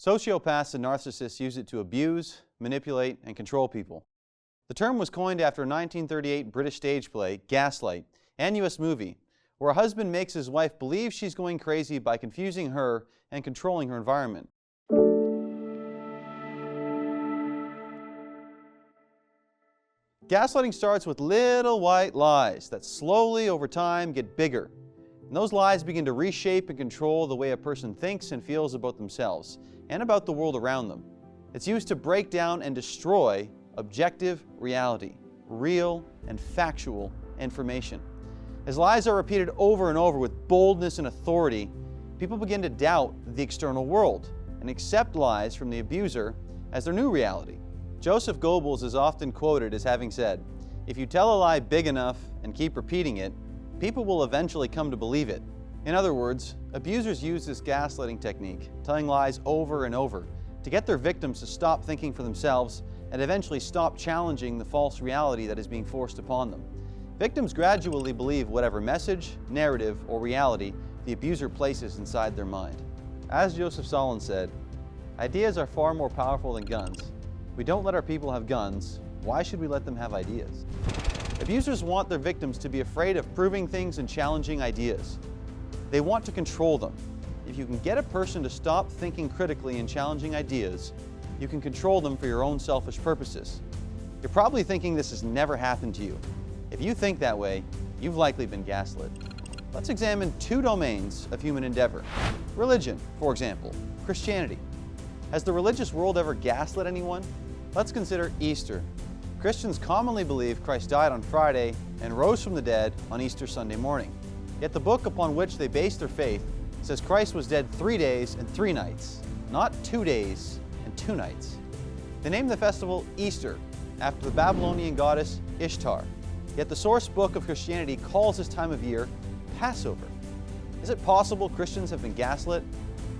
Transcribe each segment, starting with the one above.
Sociopaths and narcissists use it to abuse, manipulate, and control people. The term was coined after a 1938 British stage play, Gaslight, and US movie, where a husband makes his wife believe she's going crazy by confusing her and controlling her environment. Gaslighting starts with little white lies that slowly over time get bigger. And those lies begin to reshape and control the way a person thinks and feels about themselves and about the world around them. It's used to break down and destroy objective reality, real and factual information. As lies are repeated over and over with boldness and authority, people begin to doubt the external world and accept lies from the abuser as their new reality. Joseph Goebbels is often quoted as having said, "If you tell a lie big enough and keep repeating it, people will eventually come to believe it." In other words, abusers use this gaslighting technique, telling lies over and over, to get their victims to stop thinking for themselves and eventually stop challenging the false reality that is being forced upon them. Victims gradually believe whatever message, narrative, or reality the abuser places inside their mind. As Joseph Stalin said, "Ideas are far more powerful than guns. We don't let our people have guns. Why should we let them have ideas?" Abusers want their victims to be afraid of proving things and challenging ideas. They want to control them. If you can get a person to stop thinking critically and challenging ideas, you can control them for your own selfish purposes. You're probably thinking this has never happened to you. If you think that way, you've likely been gaslit. Let's examine two domains of human endeavor. Religion, for example, Christianity. Has the religious world ever gaslit anyone? Let's consider Easter. Christians commonly believe Christ died on Friday and rose from the dead on Easter Sunday morning. Yet the book upon which they base their faith says Christ was dead 3 days and 3 nights, not 2 days and 2 nights. They named the festival Easter after the Babylonian goddess Ishtar. Yet the source book of Christianity calls this time of year Passover. Is it possible Christians have been gaslit?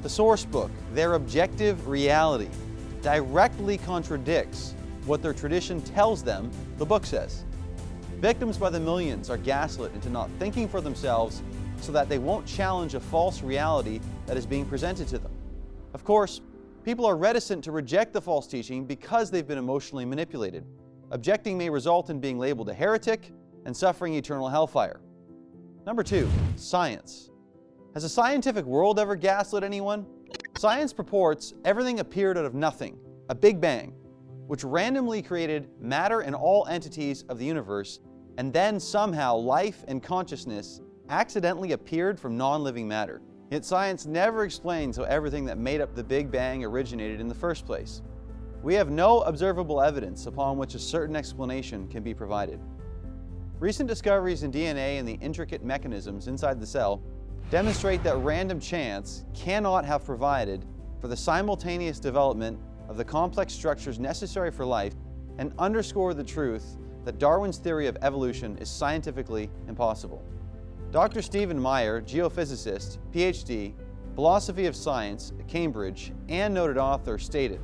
The source book, their objective reality, directly contradicts what their tradition tells them the book says. Victims by the millions are gaslit into not thinking for themselves so that they won't challenge a false reality that is being presented to them. Of course, people are reticent to reject the false teaching because they've been emotionally manipulated. Objecting may result in being labeled a heretic and suffering eternal hellfire. Number 2, science. Has the scientific world ever gaslit anyone? Science purports everything appeared out of nothing, a Big Bang, which randomly created matter and all entities of the universe, and then somehow life and consciousness accidentally appeared from non-living matter. Yet science never explains how everything that made up the Big Bang originated in the first place. We have no observable evidence upon which a certain explanation can be provided. Recent discoveries in DNA and the intricate mechanisms inside the cell demonstrate that random chance cannot have provided for the simultaneous development of the complex structures necessary for life and underscore the truth that Darwin's theory of evolution is scientifically impossible. Dr. Stephen Meyer, geophysicist, PhD, philosophy of science at Cambridge, and noted author, stated,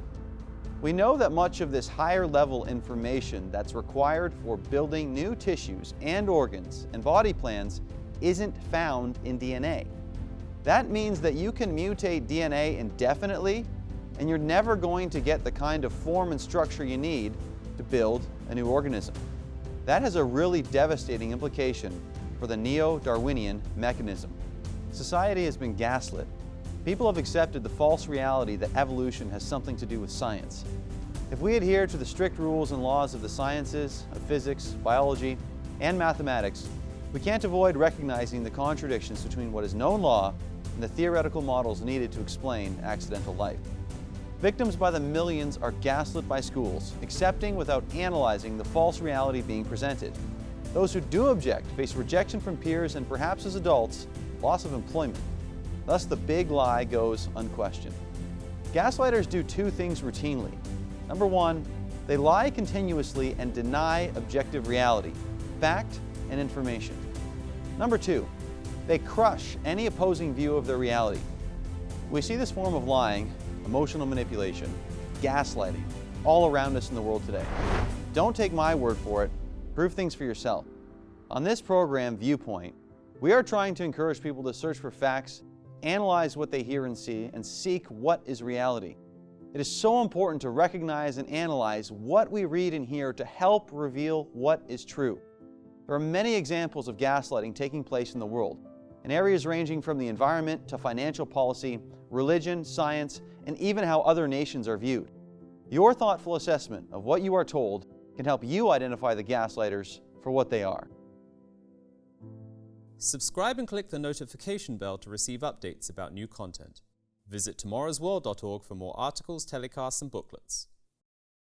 "We know that much of this higher level information that's required for building new tissues and organs and body plans isn't found in DNA. That means that you can mutate DNA indefinitely and you're never going to get the kind of form and structure you need to build a new organism." That has a really devastating implication for the neo-Darwinian mechanism. Society has been gaslit. People have accepted the false reality that evolution has something to do with science. If we adhere to the strict rules and laws of the sciences, of physics, biology, and mathematics, we can't avoid recognizing the contradictions between what is known law and the theoretical models needed to explain accidental life. Victims by the millions are gaslit by schools, accepting without analyzing the false reality being presented. Those who do object face rejection from peers and perhaps as adults, loss of employment. Thus the big lie goes unquestioned. Gaslighters do 2 things routinely. Number 1, they lie continuously and deny objective reality, fact, and information. Number 2, they crush any opposing view of their reality. We see this form of lying, emotional manipulation, gaslighting, all around us in the world today. Don't take my word for it, prove things for yourself. On this program, Viewpoint, we are trying to encourage people to search for facts, analyze what they hear and see, and seek what is reality. It is so important to recognize and analyze what we read and hear to help reveal what is true. There are many examples of gaslighting taking place in the world, in areas ranging from the environment to financial policy, religion, science, and even how other nations are viewed. Your thoughtful assessment of what you are told can help you identify the gaslighters for what they are. Subscribe and click the notification bell to receive updates about new content. Visit tomorrowsworld.org for more articles, telecasts, and booklets.